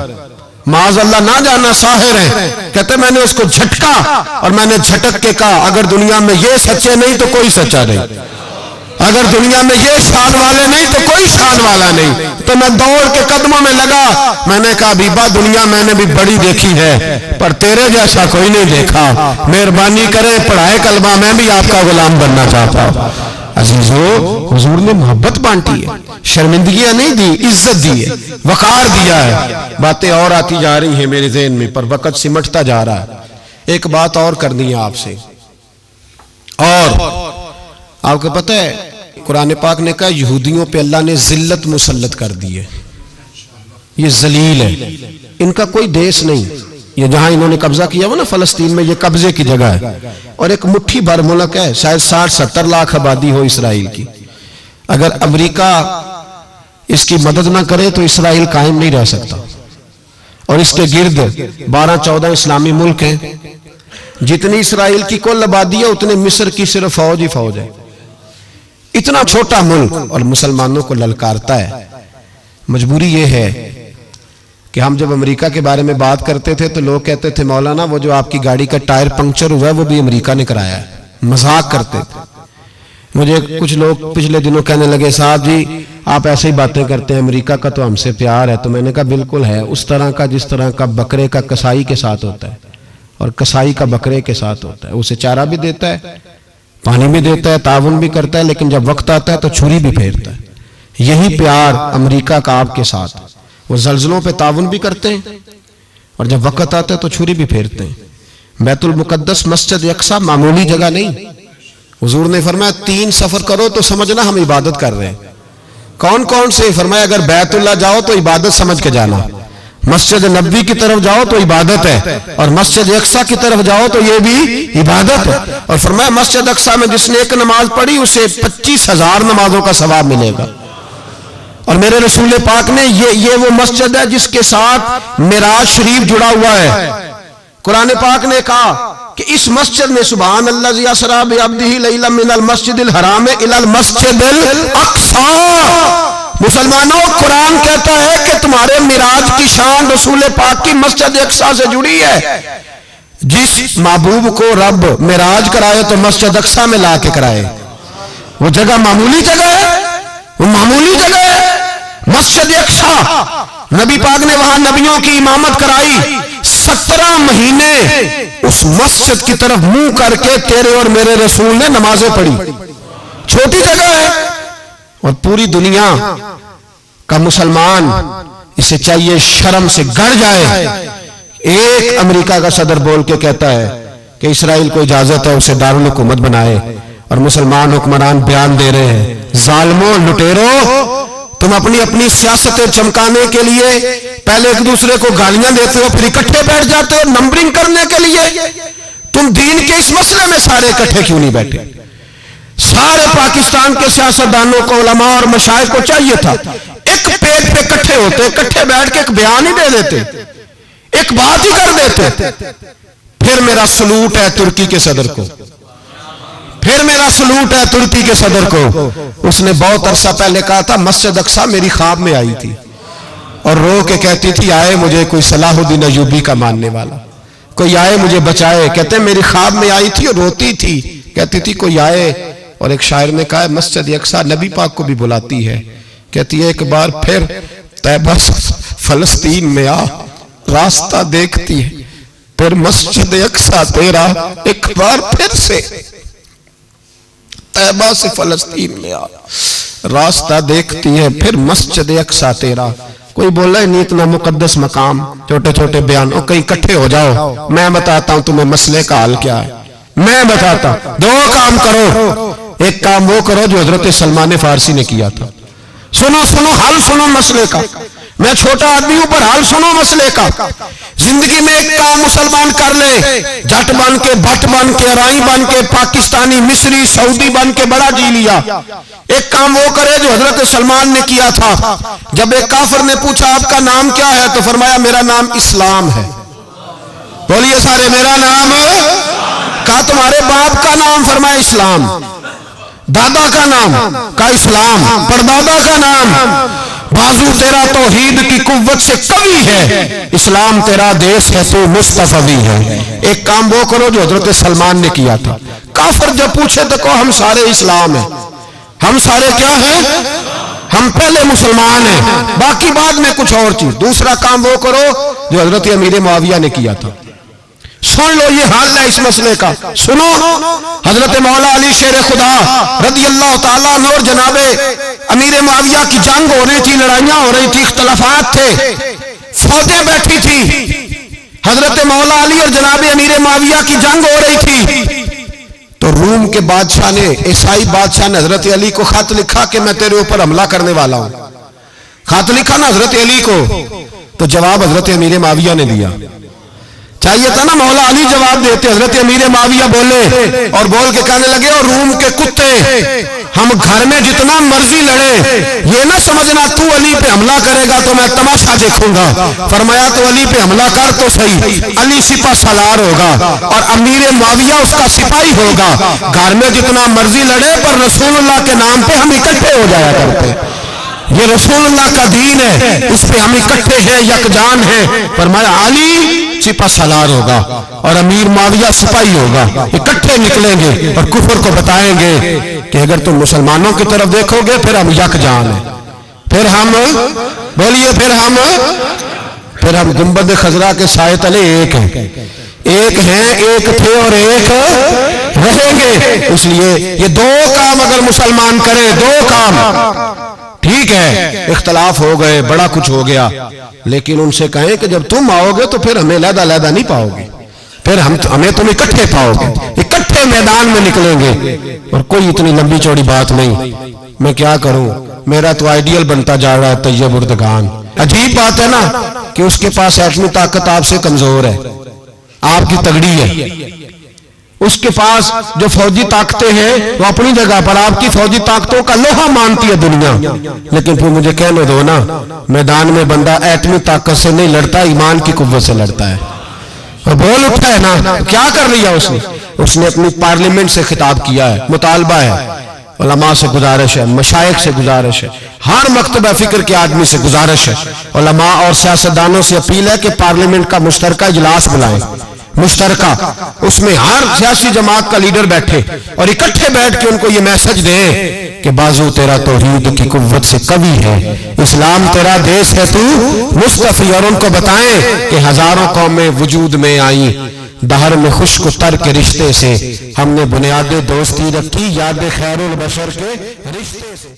माज अल्लाह ना जाना, साहिर है। कहते मैंने उसको झटका और मैंने झटक के कहा अगर दुनिया में ये सच्चे नहीं तो कोई सच्चा नहीं, अगर दुनिया में ये शान वाले नहीं तो कोई शान वाला नहीं। तो मैं दौड़ के कदमों में लगा। मैंने कहा बीबा दुनिया मैंने भी बड़ी देखी है पर तेरे जैसा कोई नहीं देखा, मेहरबानी करे पढ़ाए कलमा, मैं भी आपका गुलाम बनना चाहता हूं। अजीजों हुजूर ने मोहब्बत बांटी है, शर्मिंदगियां नहीं दी, इज्जत दी है, वकार दिया है। बातें और आती जा रही हैं मेरे ज़हन में पर वक्त सिमटता जा रहा है। एक बात और करनी है आपसे, और आपको पता है कुरान पाक ने कहा यहूदियों पे अल्लाह ने जिल्लत मुसल्लत कर दी है, ये जलील है, इनका कोई देश नहीं। ये जहां इन्होंने कब्जा किया हुआ ना फलस्तीन में, ये कब्जे की जगह है और एक मुट्ठी भर मुल्क है, शायद 60-70 लाख आबादी हो इसराइल की। अगर अमेरिका इसकी मदद ना करे तो इसराइल कायम नहीं रह सकता। और इसके गिर्द 12-14 इस्लामी मुल्क हैं। जितनी इसराइल की कुल आबादी है उतने मिस्र की सिर्फ फौज ही फौज है। इतना छोटा मुल्क और मुसलमानों को ललकारता है। मजबूरी यह है कि हम जब अमेरिका के बारे में बात करते थे तो लोग कहते थे मौलाना वो जो आपकी गाड़ी का टायर पंक्चर हुआ है वो भी अमेरिका ने कराया है, मजाक करते थे। मुझे कुछ लोग पिछले दिनों कहने लगे साहब जी आप ऐसे ही बातें करते हैं, अमेरिका का तो हमसे प्यार है। तो मैंने कहा बिल्कुल है, उस तरह का जिस तरह का बकरे का कसाई के साथ होता है और कसाई का बकरे के साथ होता है। उसे चारा भी देता है, पानी भी देता है, ताउन भी करता है, लेकिन जब वक्त आता है तो छुरी भी फेरता है। यही प्यार अमेरिका का आपके साथ। वो जल्जलों पे ताउन भी करते हैं और जब वक्त आता है तो छुरी भी फेरते हैं। बैतुल मुकद्दस मस्जिद अक्सा मामूली जगह नहीं। हुजूर ने फरमाया 3 सफर करो तो समझना हम इबादत कर रहे हैं। कौन कौन से? फरमाया अगर बैतुल्ला जाओ तो इबादत समझ के जाना, मस्जिद नबवी की तरफ जाओ तो इबादत है, और मस्जिद अक्सा की तरफ जाओ तो ये भी इबादत है। और फरमाया मस्जिद अक्सा में जिसने एक नमाज पढ़ी उसे 25,000 नमाजों का सवाब मिलेगा। और मेरे रसूल पाक ने ये वो मस्जिद है जिसके साथ मिराज शरीफ जुड़ा हुआ है। कुरान पाक ने कहा कि इस मस्जिद में सुभान अल्लाह असरा बिअब्दिही लैला मिनल मस्जिदिल हराम इलल मस्जिदिल अक्सा। मुसलमानों कुरान कहता है कि तुम्हारे मिराज की शान रसूल पाक की मस्जिद अक्सा से जुड़ी है। जिस महबूब को रब मिराज कराए तो मस्जिद अक्सा में ला के कराए। वो जगह मामूली जगह है, वो मामूली जगह है। मस्जिद अक्सा नबी पाक ने वहां नबियों की इमामत कराई। 17 महीने उस मस्जिद की तरफ मुंह करके तेरे और मेरे रसूल ने नमाजें पढ़ी। छोटी जगह है और पूरी दुनिया का मुसलमान इसे चाहिए शर्म से गड़ जाए। एक अमेरिका का सदर बोल के कहता है कि इसराइल को इजाजत है उसे दारुल हुकूमत बनाए, और मुसलमान हुक्मरान बयान दे रहे हैं जालिमों लुटेरो तुम अपनी अपनी सियासतें चमकाने के लिए पहले एक दूसरे को गालियां देते हो, फिर इकट्ठे बैठ जाते हो नंबरिंग करने के लिए। तुम दीन के इस मसले में सारे इकट्ठे क्यों नहीं बैठे? सारे पाकिस्तान के सियासतदानों को, उलमा और मशाइख को चाहिए था एक पेज पे इकट्ठे होते, इकट्ठे बैठ के एक बयान ही दे देते, एक बात ही कर देते। फिर मेरा सलूट है तुर्की के सदर को, फिर मेरा सलूट है तुर्की के सदर को। उसने बहुत अरसा पहले कहा था मस्जिद अक्सा मेरी ख्वाब में आई थी और रो के कहती थी आए मुझे कोई सलाहुद्दीन अयूबी का मानने वाला, कोई आए मुझे बचाए। कहते मेरी ख्वाब में आई थी और रोती थी, कहती थी कोई आए। और एक शायर ने कहा मस्जिद अक्सा नबी पाक को भी बुलाती है, कहती है एक बार फिर तैबा फलस्तीन में आ, रास्ता देखती है फिर मस्जिद अक्सा तेरा, एक बार फिर से तैबा से फलस्तीन में आ, रास्ता देखती है फिर मस्जिद अक्सा तेरा। कोई बोला नहीं इतना मुकद्दस मकाम, छोटे छोटे बयान, कहीं इकट्ठे हो जाओ, मैं बताता हूं तुम्हें मसले का हाल क्या है। मैं बताता, दो काम करो, एक काम वो करो जो हजरत सलमान फारसी ने किया था। सुनो सुनो हाल सुनो मसले का, मैं छोटा आदमी हूं पर हाल सुनो मसले का। जिंदगी में एक काम मुसलमान कर ले, जट बन के, भट्ट बन के, राई बन के, पाकिस्तानी, मिस्री, सऊदी बन के बड़ा जी लिया। एक काम वो करे जो हजरत सलमान ने किया था। जब एक काफिर ने पूछा आपका नाम क्या है, तो फरमाया मेरा नाम इस्लाम है। बोलिए सारे मेरा नाम है। कहा तुम्हारे बाप का नाम, फरमाया इस्लाम। दादा का नाम, का इस्लाम। परदादा का नाम, बाजू तेरा तौहीद की कुव्वत से कवी है, इस्लाम तेरा देश है तो मुस्तफवी है। एक काम वो करो जो हजरत सलमान ने किया था। काफिर जब पूछे तो कहो हम सारे इस्लाम हैं, हम सारे क्या हैं, हम पहले मुसलमान हैं, बाकी बाद में कुछ और चीज। दूसरा काम वो करो जो हजरत अमीर मुआविया ने किया था। सुन लो ये हाल है इस मसले का। सुनो हजरत मौला अली शेर खुदा रदी अल्लाह ताला अन्हु और जनाबे अमीर मुआविया की जंग हो रही थी, लड़ाइयां हो रही थी, इख्तलाफात थे, फौजें बैठी थी। हजरत मौला अली और जनाबे अमीर मुआविया की जंग हो रही थी। तो रूम के बादशाह ने, ईसाई बादशाह ने हजरत अली को खत लिखा कि मैं तेरे ऊपर हमला करने वाला हूं। खत लिखा ना हजरत अली को, तो जवाब हजरत अमीर मुआविया ने दिया। चाहिए था ना मौला अली जवाब देते, हजरत अमीर मुआविया बोले और बोल के कहने लगे और रूम के कुत्ते, हम घर में जितना मर्जी लड़े, ये ना समझना तू अली पे हमला करेगा तो मैं तमाशा देखूंगा। फरमाया तो अली पे हमला कर तो सही, अली सिपा सलार होगा और अमीर मुआविया उसका सिपाही होगा। घर में जितना मर्जी लड़े पर रसूलुल्लाह के नाम पे हम इकट्ठे हो जाया करते। ये रसूलुल्लाह का दीन है, इस पे हम इकट्ठे हैं, यकजान हैं। फरमाया अली सिपा सलार होगा और अमीर मुआविया सिपाही होगा, इकट्ठे निकलेंगे और कुफर को बताएंगे कि अगर तुम मुसलमानों की तरफ देखोगे फिर हम यकजान हैं, फिर हम बोलिए फिर हम गुंबद खजरा के साए तले एक हैं, एक हैं, एक थे और एक रहेंगे। इसलिए ये दो काम अगर मुसलमान करें, दो काम ठीक है, इख्तलाफ हो गए, बड़ा कुछ हो गया, लेकिन उनसे कहें कि जब तुम आओगे तो फिर हमें लहदा लहदा नहीं पाओगे, फिर हमें तुम इकट्ठे पाओगे, इकट्ठे मैदान में निकलेंगे। और कोई इतनी लंबी चौड़ी बात नहीं, मैं क्या करूं, मेरा तो आइडियल बनता जा रहा है तैयब उर्दगान। अजीब बात है ना कि उसके पास एटमी ताकत आपसे कमजोर है, आपकी तगड़ी है। उसके पास जो फौजी ताकतें हैं वो अपनी जगह पर, आपकी फौजी ताकतों का लोहा मानती है दुनिया। लेकिन फिर मुझे कहने दो ना, मैदान में बंदा एटमी ताकत से नहीं लड़ता, ईमान की कुव्वत से लड़ता है। और बोल उठा है ना, क्या कर लिया उसने अपनी पार्लियामेंट से खिताब किया है, मुतालबा है, उलमा से गुजारिश है, मशाइख से गुजारिश है, हर मकतबा फिक्र के आदमी से गुजारिश है, उलमा और सियासतदानों से अपील है कि पार्लियामेंट का मुश्तरका इजलास बुलाएं, मुश्तरका, उसमें हर सियासी जमात का लीडर बैठे और इकट्ठे बैठ के उनको ये मैसेज दे कि बाजू तेरा तौहीद की कुव्वत से कवी है, इस्लाम तेरा देश है तू मुस्तफी। और उनको बताएं कि हजारों कौमें वजूद में आई, दहर में खुश्क तर के रिश्ते से हमने बुनियाद दोस्ती रखी, याद खैरुल बशर के रिश्ते से।